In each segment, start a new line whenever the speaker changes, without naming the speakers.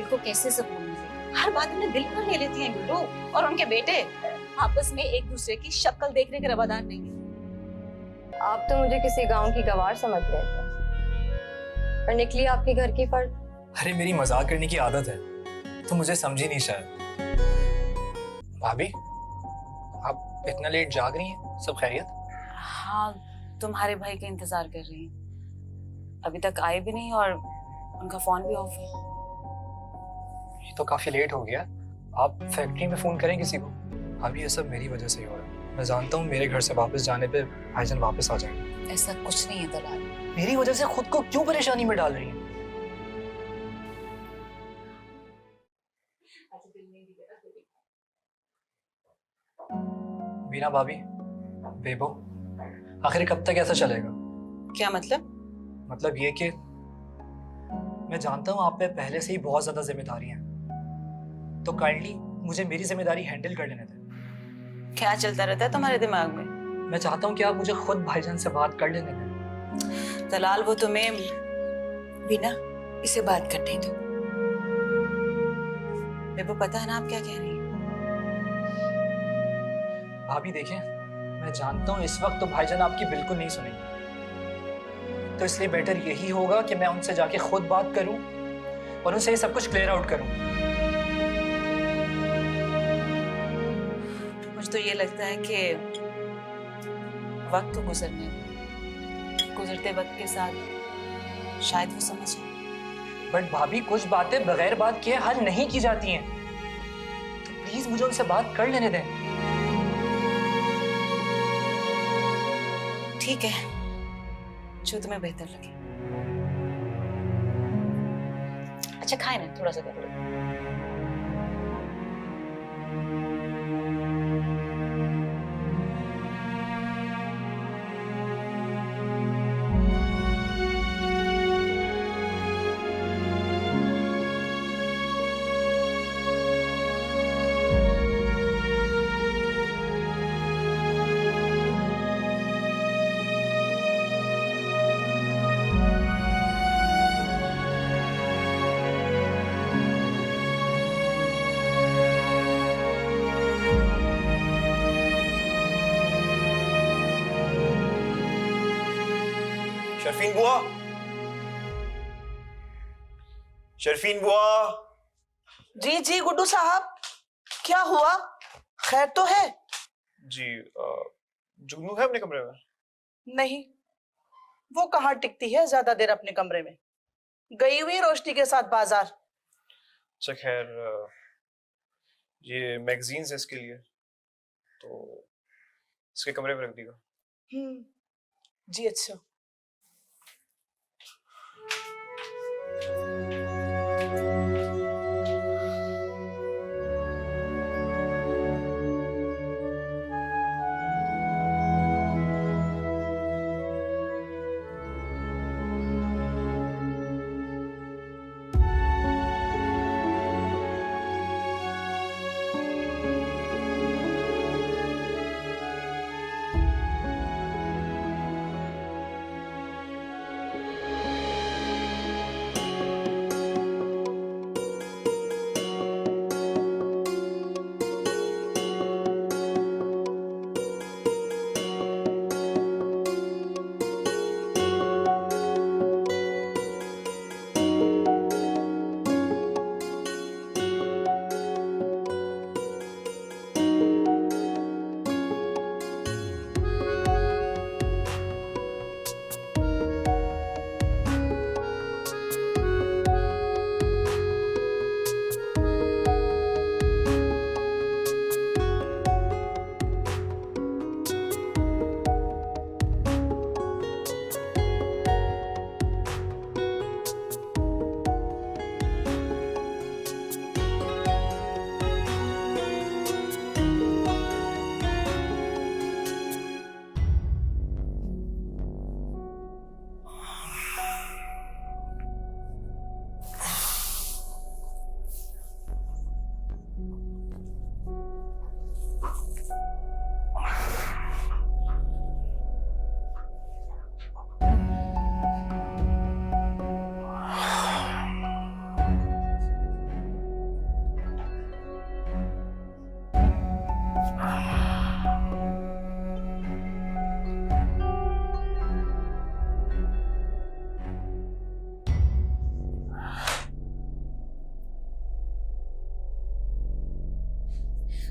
को कैसे सुकून मिले? हर बात उन्हें दिल पर ले लेती हैं गुड्डू और उनके बेटे आपस में एक दूसरे की शक्ल देखने के रवादार नहीं है।
आप तो मुझे किसी गांव की गवार समझ रहे थे, पर निकली आपके घर की फर्द।
अरे मेरी मजाक करने की आदत है, तो मुझे समझी नहीं शायद। भाभी, आप इतना लेट जाग रही हैं? सब खैरियत?
हाँ, तुम्हारे भाई का इंतजार कर रही हैं। अभी तक आए भी नहीं और उनका फोन भी ऑफ है।
ये तो काफी लेट हो गया। आप फैक्ट्री में फोन करें किसी को। भाभी, ये सब मेरी वजह से ही हो रहा है। मैं जानता हूँ मेरे घर से वापस जाने पे भाईजान वापस आ जाएंगे।
ऐसा कुछ नहीं है दलाल।
मेरी वजह से खुद को क्यों परेशानी में डाल रही हैं? वीना भाभी, बेबो, आखिर कब तक ऐसा चलेगा?
क्या मतलब?
मतलब ये कि मैं जानता हूँ आप पे पहले से ही बहुत ज्यादा जिम्मेदारी है, तो काइंडली मुझे मेरी जिम्मेदारी हैंडल कर लेने दें।
क्या चलता रहता है तुम्हारे दिमाग में?
मैं चाहता हूँ कि आप मुझे खुद भाईजान से बात कर लेने दें।
दलाल, वो तुम्हें बिना इसे बात करने दो। बेबो, पता है ना आप क्या कह रही हैं?
भाभी देखें, मैं जानता हूँ इस वक्त तो भाईजान आपकी बिल्कुल नहीं सुनेंगे, तो इसलिए बेटर यही होगा कि मैं उनसे जाके खुद बात करूं और उनसे ये सब कुछ क्लियर आउट करूं।
मुझे तो ये लगता है कि वक्त तो गुजरने दो। गुजरते वक्त के साथ शायद वो समझ जाए।
बट भाभी, कुछ बातें बगैर बात किए हल नहीं की जाती हैं, तो प्लीज मुझे उनसे बात कर लेने दें।
ठीक है, जो तुम्हें बेहतर लगे। अच्छा, खाए ना थोड़ा सा कर लो।
शर्फीन बुआ, शर्फीन बुआ।
जी जी गुड्डू साहब, क्या हुआ? खैर तो है?
जी, जुगनू है अपने कमरे में?
नहीं, वो कहाँ टिकती है ज्यादा देर अपने कमरे में। गई हुई रोशनी के साथ बाजार।
अच्छा खैर, ये मैगजीन्स है इसके लिए, तो इसके कमरे में रख देगा।
जी अच्छा।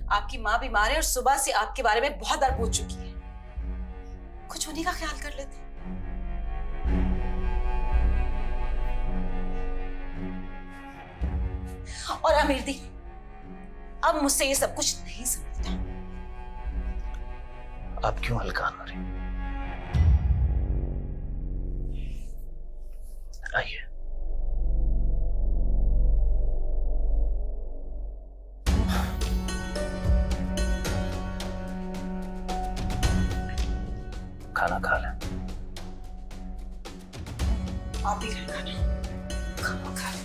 आपकी माँ बीमार है और सुबह से आपके बारे में बहुत बार पूछ चुकी है। कुछ उन्हीं का ख्याल कर लेते। और आमिर दी, अब मुझसे ये सब कुछ नहीं समझता।
आप क्यों हल्का हो रही? आइए। खाना खा लें।
आप भी खाना खा लें।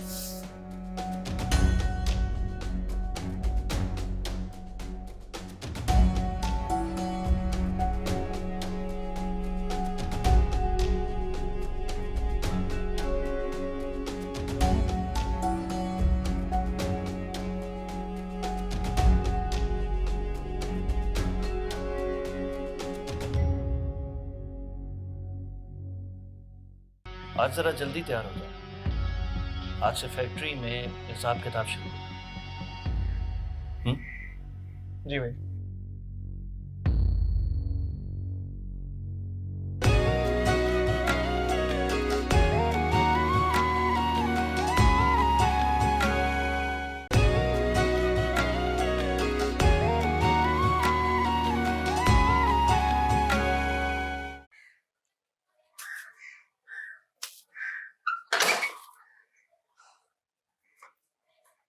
आज जरा जल्दी तैयार हो जाओ। आज से फैक्ट्री में हिसाब किताब शुरू।
जी भाई।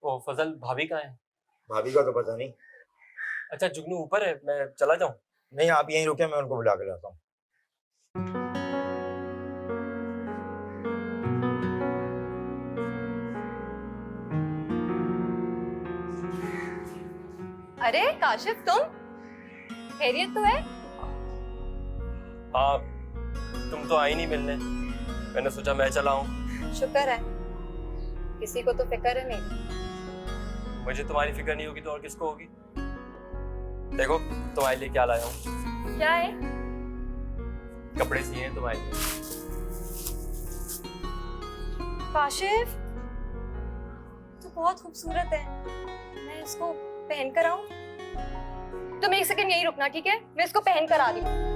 ओ फजल, भाभी कहाँ है?
भाभी का तो पता नहीं।
अच्छा, जुगनू ऊपर है, मैं चला जाऊं?
नहीं, आप यहीं रुके, मैं उनको बुला के लाता हूँ।
अरे काशिफ, तुम खैरियत तो है?
हाँ, तुम तो आई नहीं मिलने, मैंने सोचा मैं चला हूँ।
शुक्र है, किसी को तो फिक्र है मेरी।
मुझे तुम्हारी फिक्र नहीं होगी तो और किसको होगी? देखो तुम्हारे लिए क्या लाया हूँ।
क्या है?
कपड़े सिए हैं तुम्हारे लिए।
काशिफ, तो बहुत खूबसूरत है, मैं इसको पहन कर आऊं? तुम एक सेकंड यहीं रुकना, ठीक है? मैं इसको पहन कर आ रही हूँ।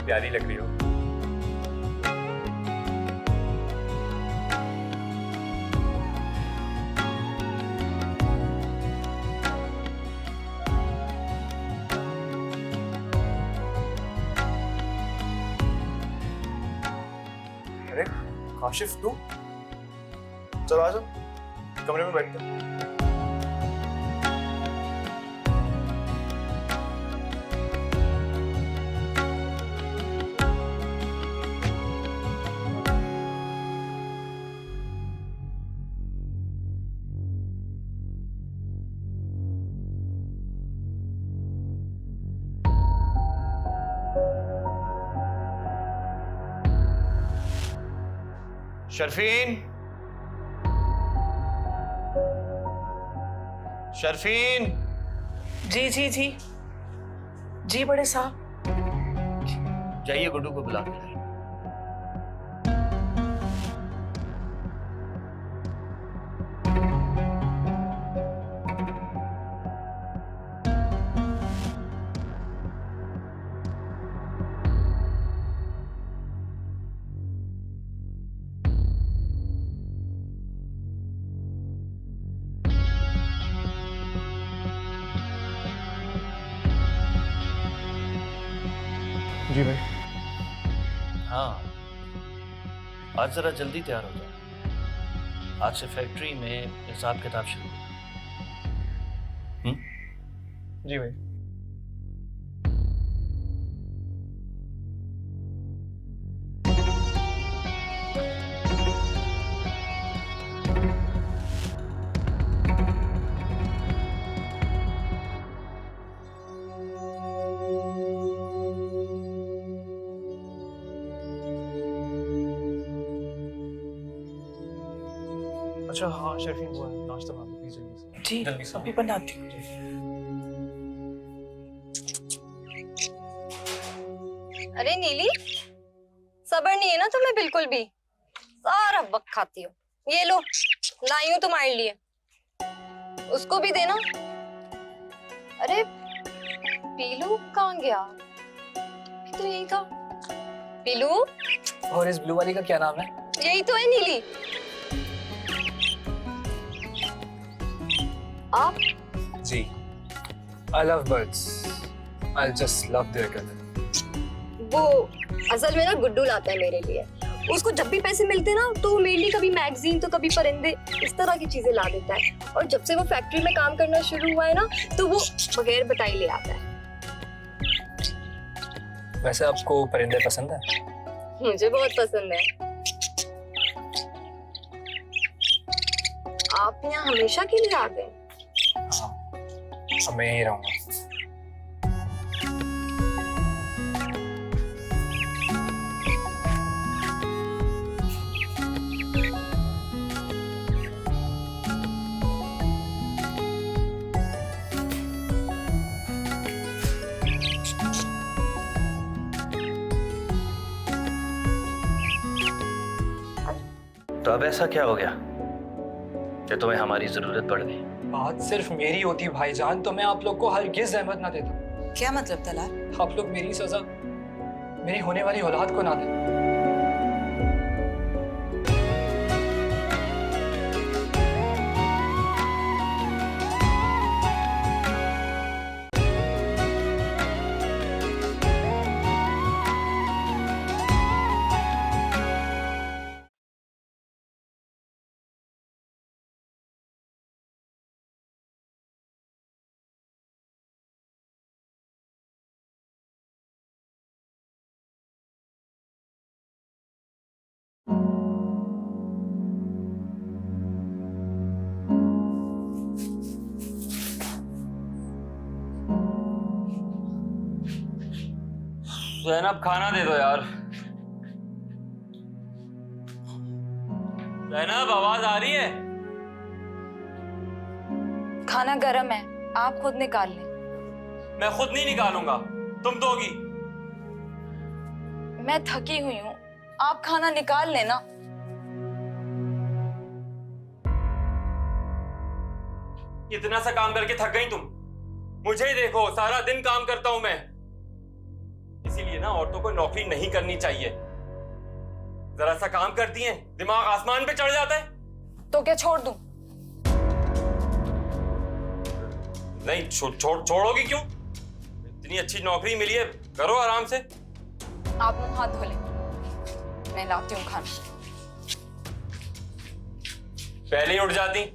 प्यारी लग रही हो।
अरे काशिफ, तू चल आ जा, कमरे में बैठते हैं।
शर्फीन, शर्फीन।
जी जी जी जी बड़े साहब।
जाइए गुड्डू को बुला के लाइए।
जी भाई।
हाँ, आज जरा जल्दी तैयार हो जाओ। आज से फैक्ट्री में हिसाब किताब शुरू।
जी भाई। अच्छा हाँ शर्फीन, वो नाश्ता बना दो प्लीज जल्दी से।
जी
जल्दी से।
अभी बनाती हूँ।
अरे नीली, सब्र नहीं है ना तुम्हें बिल्कुल भी? सारा वक्त खाती हो। ये लो, लाई हूँ तुम्हारे लिए। उसको भी देना। अरे पीलू कहाँ गया? अभी तो यही था। पीलू,
और इस ब्लू वाली का क्या नाम है?
यही तो है नीली। आप
जी। I love birds. I just love their color.
वो असल में ना गुड्डू लाता है मेरे लिए। उसको जब भी पैसे मिलते ना तो वो मेरे लिए कभी मैगजीन तो कभी परिंदे इस तरह की चीजें ला देता है। और जब से वो फैक्ट्री में काम करना शुरू हुआ है ना तो वो बगैर बताए ले आता है।
वैसे आपको परिंदे पसंद है?
मुझे बहुत पसंद है। आप यहाँ हमेशा के लिए आते हैं?
हाँ, अब मैं यहीं रहूंगा।
तो अब ऐसा क्या हो गया कि तुम्हें हमारी जरूरत पड़ गई?
बात सिर्फ मेरी होती भाईजान तो मैं आप लोग को हरगिज रहमत ना देता।
क्या मतलब तलाक?
आप लोग मेरी सजा मेरी होने वाली औलाद को ना दें।
जैनब खाना दे दो यार। जैनब आवाज आ रही है?
खाना गर्म है, आप खुद निकाल लें।
मैं खुद नहीं निकालूंगा, तुम दोगी।
मैं थकी हुई हूँ, आप खाना निकाल लेना।
इतना सा काम करके थक गई तुम? मुझे ही देखो, सारा दिन काम करता हूं मैं। इसीलिए ना औरतों को नौकरी नहीं करनी चाहिए। जरा सा काम करती हैं, दिमाग आसमान पे चढ़ जाता है।
तो क्या छोड़ दूं?
नहीं छोड़ोगी क्यों? इतनी अच्छी नौकरी मिली है, करो आराम से।
आप मुंह हाथ धो लें, मैं लाती हूँ खाना।
पहले ही उठ जाती।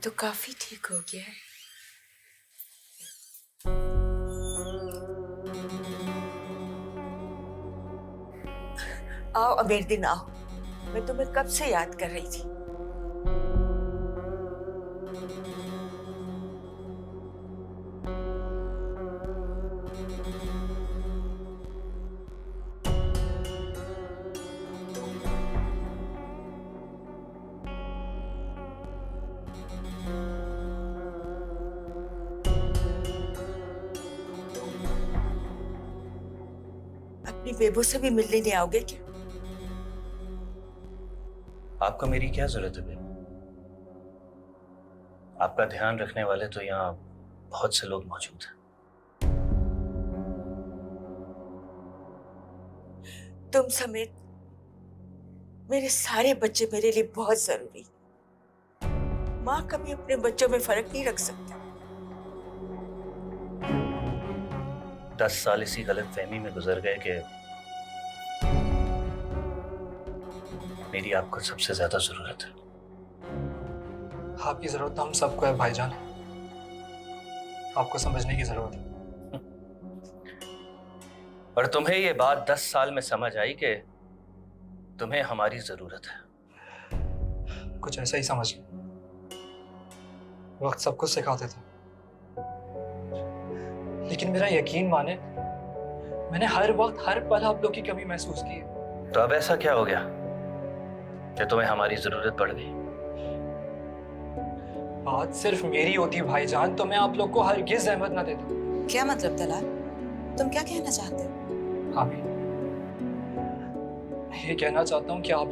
तो काफी ठीक हो गया है। आओ अमीर दिन आओ, मैं तुम्हें कब से याद कर रही थी। अपनी बेबो से भी मिलने नहीं आओगे क्या?
आपको मेरी क्या जरूरत है बेबू? आपका ध्यान रखने वाले तो यहाँ बहुत से लोग मौजूद हैं।
तुम समेत मेरे सारे बच्चे मेरे लिए बहुत जरूरी। माँ कभी अपने बच्चों में फर्क नहीं रख सकती।
10 साल इसी गलत फहमी में गुजर गए कि मेरी आपको सबसे ज्यादा जरूरत है।
आपकी जरूरत तो हम सबको है भाईजान, आपको समझने की जरूरत है।
और तुम्हें ये बात 10 साल में समझ आई कि तुम्हें हमारी जरूरत है।
कुछ ऐसा ही समझ लो, वक्त सब कुछ सिखाते थे, लेकिन मेरा यकीन माने, मैंने हर वक्त हर पल आप लोग की कमी महसूस की है।
तो अब ऐसा क्या हो गया कि तुम्हें हमारी जरूरत पड़ गई?
बात सिर्फ मेरी होती भाईजान तो मैं आप लोग को हरगिज अहमत ना देता।
क्या मतलब तलाल? तुम क्या कहना चाहते हो?
हाँ भी, मैं ये कहना चाहता हूँ कि आप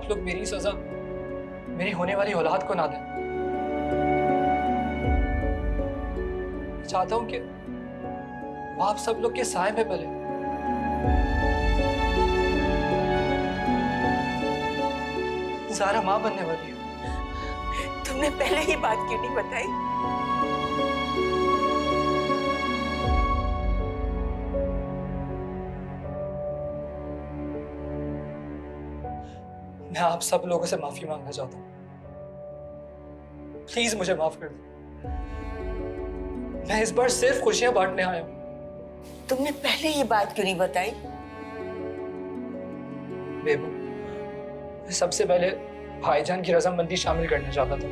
लोग मेरी सजा मेरी होने वाली औलाद को ना दें। चाहता हूँ कि वो आप सब लोग के साए में पले। ज़ारा माँ बनने वाली है।
तुमने पहले ही बात क्यों नहीं बताई?
मैं आप सब लोगों से माफी मांगना चाहता हूँ, प्लीज मुझे माफ कर दो। मैं इस बार सिर्फ खुशियां बांटने आया हूँ।
तुमने पहले ये बात क्यों नहीं बताई?
बेबू, मैं सबसे पहले भाईजान की रजामंदी शामिल करना चाहता था।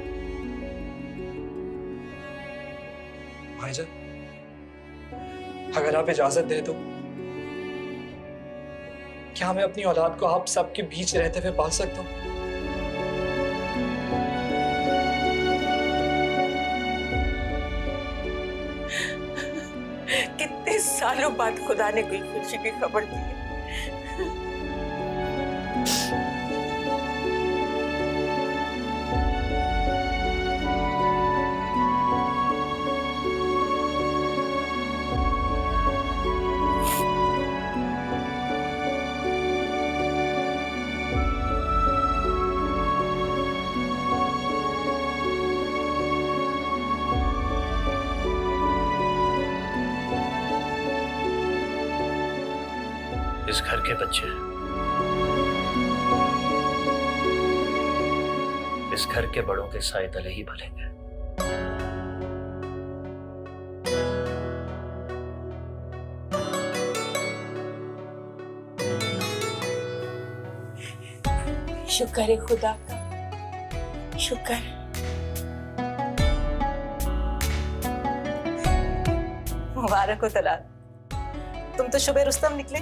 भाईजान, अगर आप इजाजत दे तो क्या मैं अपनी औलाद को आप सबके बीच रहते हुए पाल सकता हूँ?
कितने सालों बाद खुदा ने कोई खुशी की खबर दी है।
इस घर के बच्चे इस घर के बड़ों के साए तले ही पलेंगे।
शुक्र है खुदा का, शुक्र।
मुबारक हो तलाल, तुम तो शुबे रुस्तम निकले।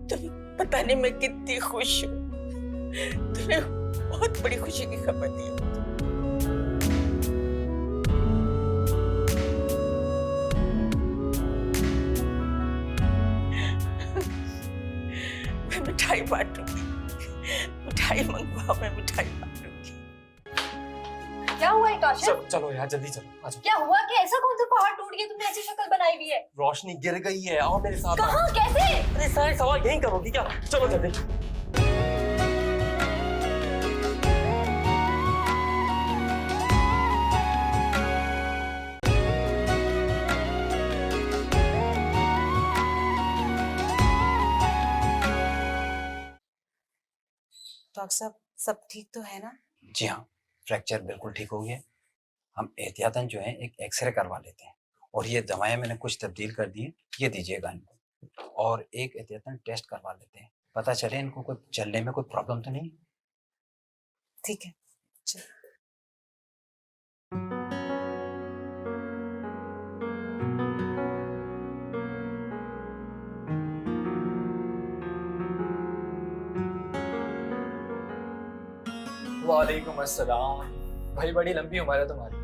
तुम्हें पता नहीं मैं कितनी खुश हूँ। तुम्हें बहुत बड़ी खुशी की खबर दी है। मैं मिठाई बांटूंगी, मिठाई मंगवाओ, मैं मिठाई बांटूंगी।
क्या हुआ है काशिफ?
चलो यार जल्दी चलो, आ जाओ।
क्या हुआ? क्या ऐसा कौन सा पहाड़ टूट गया? तुमने ऐसी शक्ल बनाई हुई है।
रोशनी गिर गई है, आओ मेरे साथ।
कहाँ? कैसे?
अरे सारे सवाल यहीं करोगी क्या? चलो जल्दी।
डॉक्टर साहब सब ठीक तो है ना?
जी हाँ, फ्रैक्चर बिल्कुल ठीक हो गया। हम एहतियातन जो है एक एक्सरे करवा लेते हैं, और ये दवाएं मैंने कुछ तब्दील कर दी हैं, ये दीजिएगा इनको, और एक एहतियातन टेस्ट करवा लेते हैं, पता चले इनको कोई चलने में कोई प्रॉब्लम तो नहीं।
ठीक है, चलो।
वालेकुम अस्सलाम। भाई बड़ी लंबी उम्र है तुम्हारी।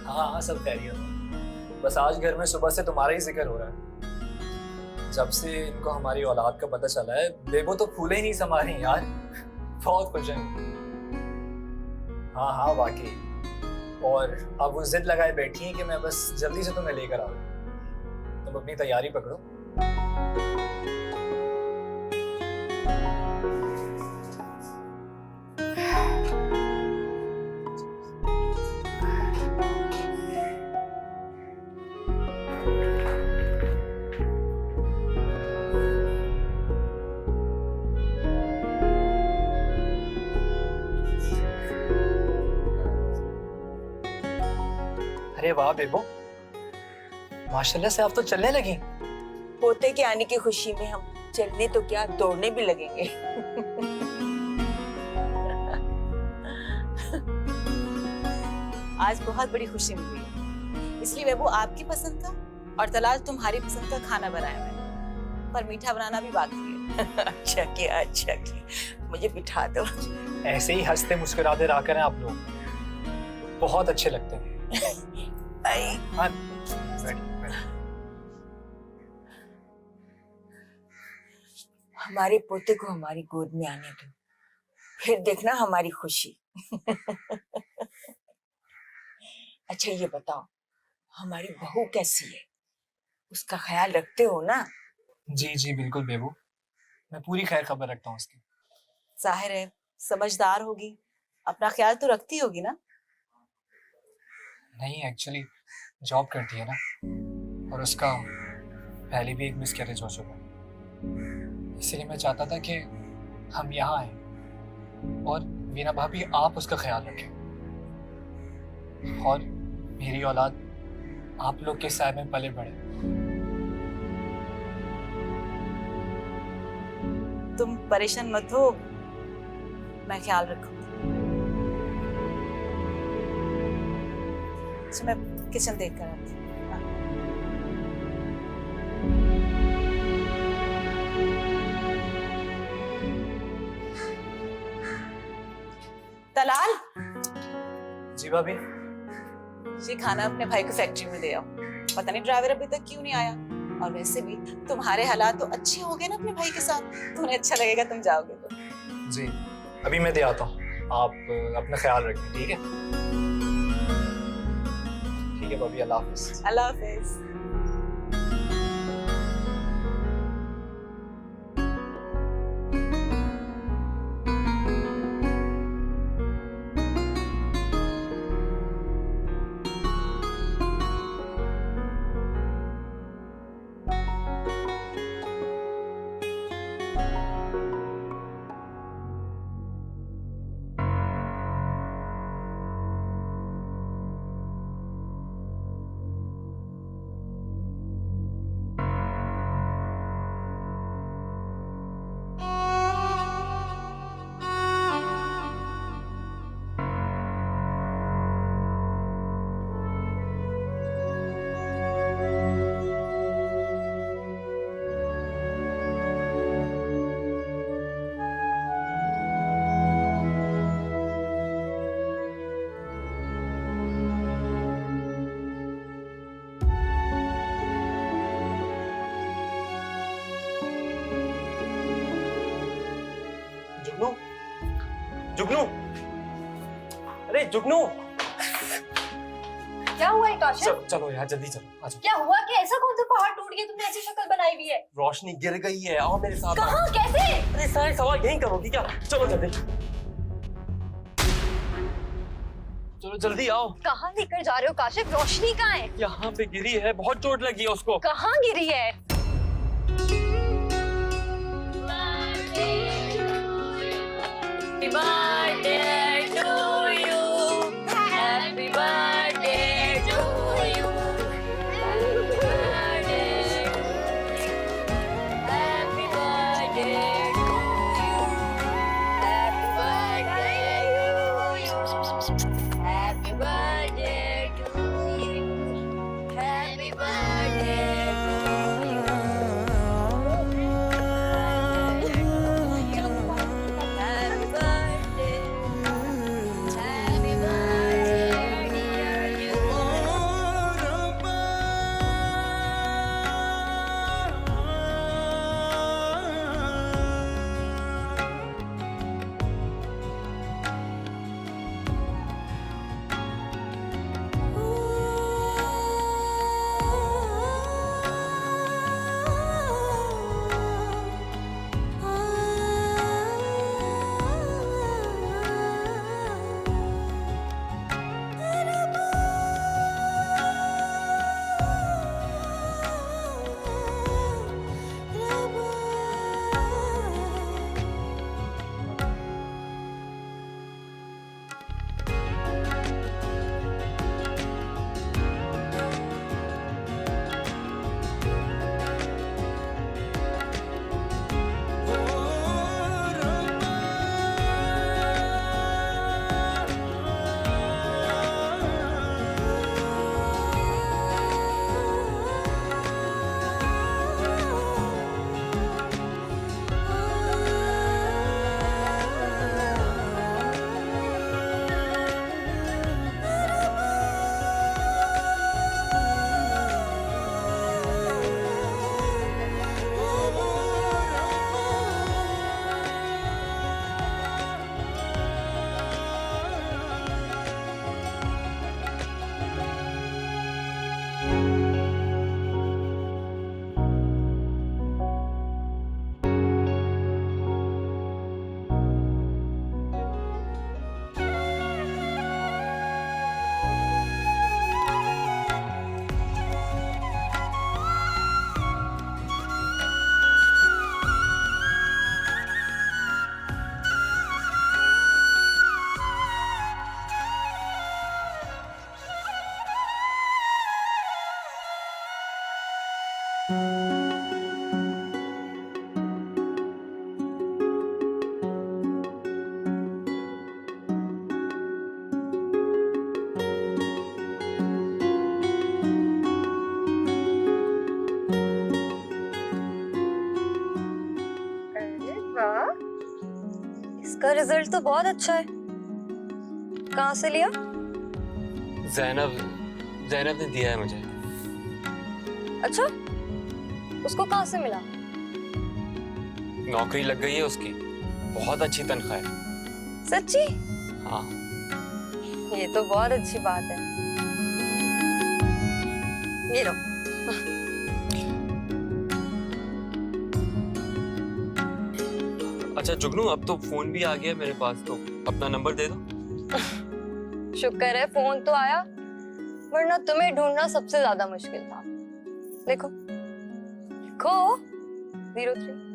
हाँ हाँ, सब खैरियत है। बस आज घर में सुबह से तुम्हारा ही जिक्र हो रहा है। जब से इनको हमारी औलाद का पता चला है, बेबो तो फूले ही नहीं समा रही यार। बहुत खुश हैं। हाँ हाँ वाकई। और अब वो जिद लगाए बैठी हैं कि मैं बस जल्दी से तुम्हें लेकर आऊँ। तुम अपनी तैयारी पकड़ो। अरे वाह बेबो, माशाल्लाह से आप तो चलने लगी।
पोते के आने की खुशी में हम चलने तो क्या दौड़ने भी लगेंगे।
आज बहुत बड़ी खुशी मिली है, इसलिए बेबू आपकी पसंद का और तलाल तुम्हारी पसंद का खाना बनाया मैंने, पर मीठा बनाना भी बाकी है।
अच्छा किया, मुझे बिठा दो।
ऐसे ही हंसते मुस्कुराते रहा करें आप लोग, बहुत अच्छे लगते हैं। हाँ,
हमारे पोते को हमारी गोद में आने दो, फिर देखना हमारी खुशी। अच्छा ये बताओ, हमारी बहू कैसी है? उसका ख्याल रखते हो ना?
जी जी बिल्कुल बेबू, मैं पूरी खैर खबर रखता हूँ उसकी।
जाहिर है समझदार होगी, अपना ख्याल तो रखती होगी ना?
नहीं, एक्चुअली जॉब करती है ना, और उसका पहले भी एक मिसकैरेज हो चुका है, इसलिए मैं चाहता था कि हम यहाँ आए और मीना भाभी आप उसका ख्याल रखें, और मेरी औलाद आप लोग के साय में पले बढ़े।
तुम परेशान मत हो, मैं ख्याल रखूंगी। अच्छा, मैं किचन देख कर आती हूँ। हाँ। तलाल,
जी भाभी।
ये खाना अपने भाई को फैक्ट्री में दे आओ। पता नहीं ड्राइवर अभी तक क्यों नहीं आया, और वैसे भी तुम्हारे हालात तो अच्छे हो गए ना अपने भाई के साथ, तुम्हें अच्छा लगेगा तुम जाओगे तो।
जी अभी मैं दे आता हूँ, आप अपना ख्याल रखें। ठीक है ठीक है भाभी, अल्लाह हाफिज।
अल्लाह हाफिज।
जुगनू, अरे जुगनू,
क्या हुआ है काशिफ?
चलो यार जल्दी चलो, आ जाओ।
क्या हुआ? कि ऐसा कौन सा पहाड़ टूट गया? तुमने ऐसी शक्ल बनाई हुई है।
रोशनी गिर गई है, आओ मेरे साथ।
कहाँ? कैसे?
अरे सारे सवाल यहीं करोगी क्या? चलो जल्दी, चलो जल्दी आओ।
कहाँ लेकर जा रहे हो काशिफ? रोशनी कहाँ है?
यहाँ पे गिरी है, बहुत चोट लगी है उसको।
कहाँ गिरी है? Happy birthday to you. Happy birthday to you. Happy birthday. Happy birthday to you. Happy birthday to you. Happy birthday to you. Happy birthday to you. Happy birthday. Happy birthday, dear you. अरे वाह, इसका result तो बहुत अच्छा है। कहाँ से लिया?
जैनब जैनब ने दिया है मुझे।
अच्छा, उसको कहाँ से मिला?
नौकरी लग गई है उसकी, बहुत अच्छी तनख्वाह है।
सच्ची?
हाँ।
ये तो बहुत अच्छी बात है। ये लो।
अच्छा जुगनू, अब तो फोन भी आ गया मेरे पास, तो अपना नंबर दे दो।
शुक्र है फोन तो आया, वरना तुम्हें ढूंढना सबसे ज्यादा मुश्किल था। देखो देखो 03।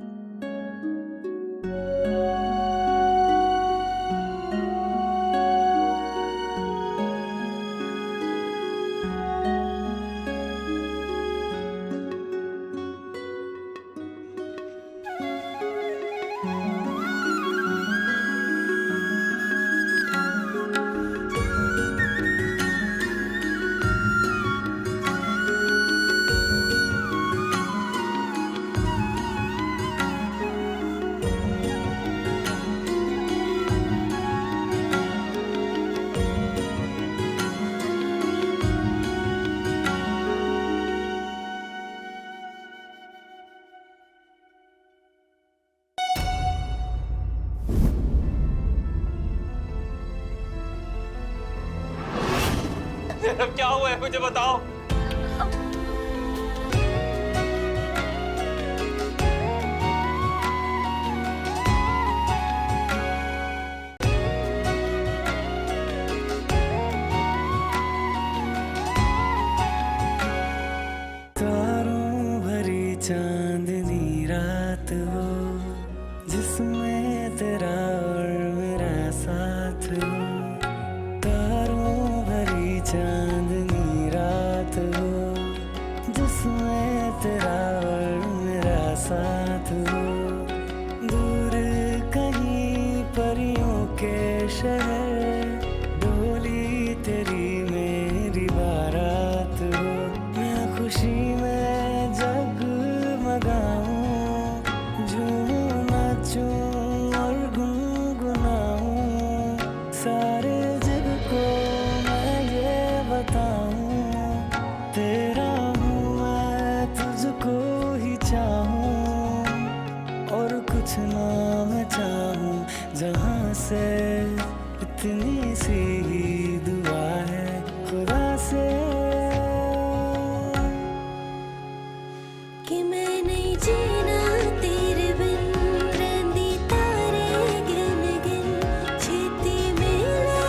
अब क्या हुआ है मुझे बताओ।
तारों भरी चांदनी रात हो जिसमें तेरा और मेरा शहर डोली तेरी मेरी बारात हो, मैं खुशी में जगमगाऊं, झूमूं नाचूं और गुनगुनाऊं, सारे जग को मैं ये बताऊं, तेरा हूँ मैं तुझको ही चाहूं, और कुछ ना मैं चाहूं जहां से इतनी सी ही दुआ है खुदा से
कि मैं नहीं जीना तेरे बिन, रंदी तारे गिन गिन, छेती मिले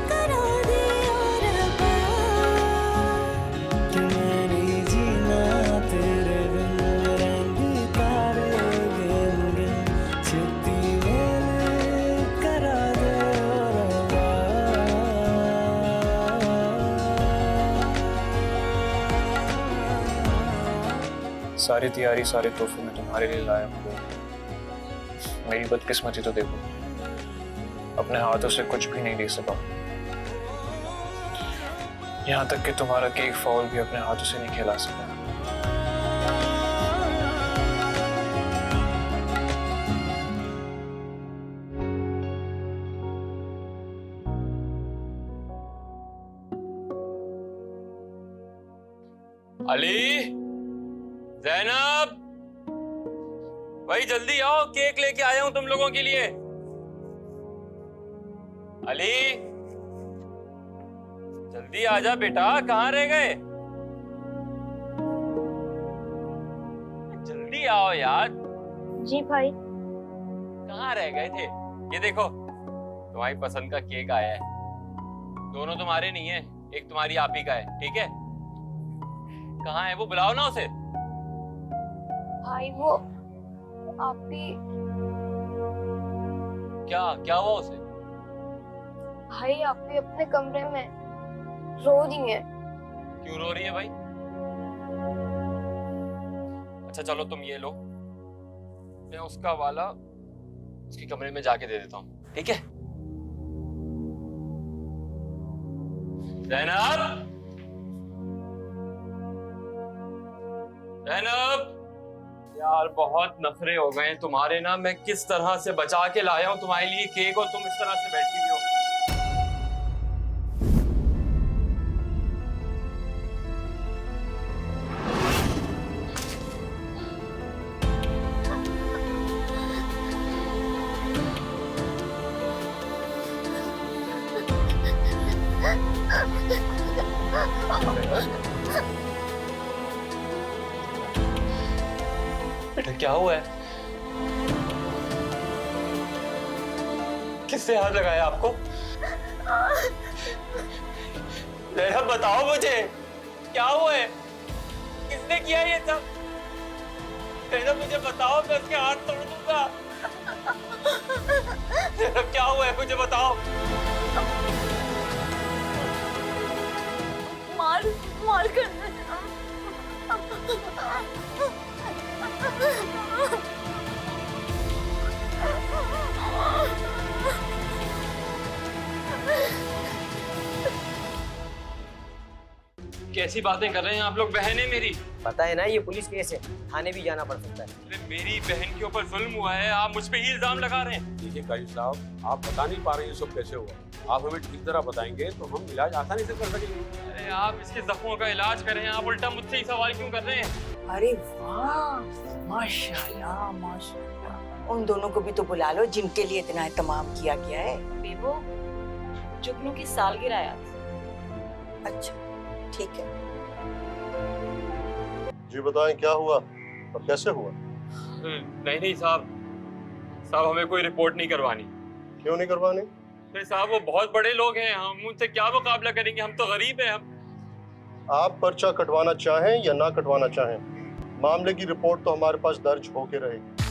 करा दे और
कि मैं नहीं जीना तेरे बिन, रंगी तारे गिन गिन, छेती मेरे करा दे और
सारी तैयारी सारे तोहफे मैं तुम्हारे लिए लाया हूँ। मेरी बदकिस्मती तो देखो, अपने हाथों से कुछ भी नहीं दे सका। यहाँ तक कि तुम्हारा केक फॉल भी अपने हाथों से नहीं खिला सका।
अली, जैनब, भाई जल्दी आओ, केक लेके आया हूं तुम लोगों के लिए। अली, जल्दी आजा बेटा, कहाँ रह गए? जल्दी आओ यार।
जी भाई।
कहाँ रह गए थे? ये देखो, तुम्हारी पसंद का केक आया है। दोनों तुम्हारे नहीं है, एक तुम्हारी आप ही का है, ठीक है? कहाँ है वो, बुलाओ ना उसे।
भाई वो आप भी।
क्या क्या हुआ उसे?
भाई आप भी अपने कमरे में रो रही है।
क्यों रो रही है भाई? अच्छा चलो तुम ये लो, मैं उसका वाला उसके कमरे में जाके दे देता हूँ, ठीक है? जैनब, जैनब, यार बहुत नखरे हो गए तुम्हारे ना। मैं किस तरह से बचा के लाया हूँ तुम्हारे लिए केक और तुम इस तरह से बैठी हुई हो। बेटा क्या हुआ है? किसने हाथ लगाया आपको? जरा बताओ मुझे, क्या हुआ है? किसने किया ये सब? जरा मुझे बताओ, मैं उसके हाथ तोड़ दूंगा। जरा क्या हुआ है मुझे बताओ।
मार कर
कैसी बातें कर रहे हैं आप लोग? बहन है मेरी।
पता है ना, ये पुलिस केस है, थाने भी जाना पड़ सकता है।
अरे मेरी बहन के ऊपर जुल्म हुआ है, आप मुझ पे ही इल्जाम लगा रहे हैं।
देखिए काजी साहब, आप बता नहीं पा रहे हैं ये सब कैसे हुआ। आप हमें ठीक तरह बताएंगे तो हम इलाज आसानी से कर सकेंगे।
अरे आप इसके जख्मों का इलाज करें, आप उल्टा मुझसे ही सवाल क्यों कर रहे हैं?
अरे वाह, माशाल्लाह माशाल्लाह। उन दोनों को भी तो बुला लो जिनके लिए इतना एहतमाम किया गया है।
बेबो, जुगनू की सालगिरह है आज।
अच्छा ठीक है।
जी बताएं क्या हुआ और कैसे हुआ?
नहीं साहब, हमें कोई रिपोर्ट नहीं करवानी।
क्यों नहीं करवानी?
नहीं साहब, वो बहुत बड़े लोग हैं, हम उनसे क्या मुकाबला करेंगे? हम तो गरीब हैं। हम
आप पर्चा कटवाना चाहें या ना कटवाना चाहें, मामले की रिपोर्ट तो हमारे पास दर्ज होके रहेगी।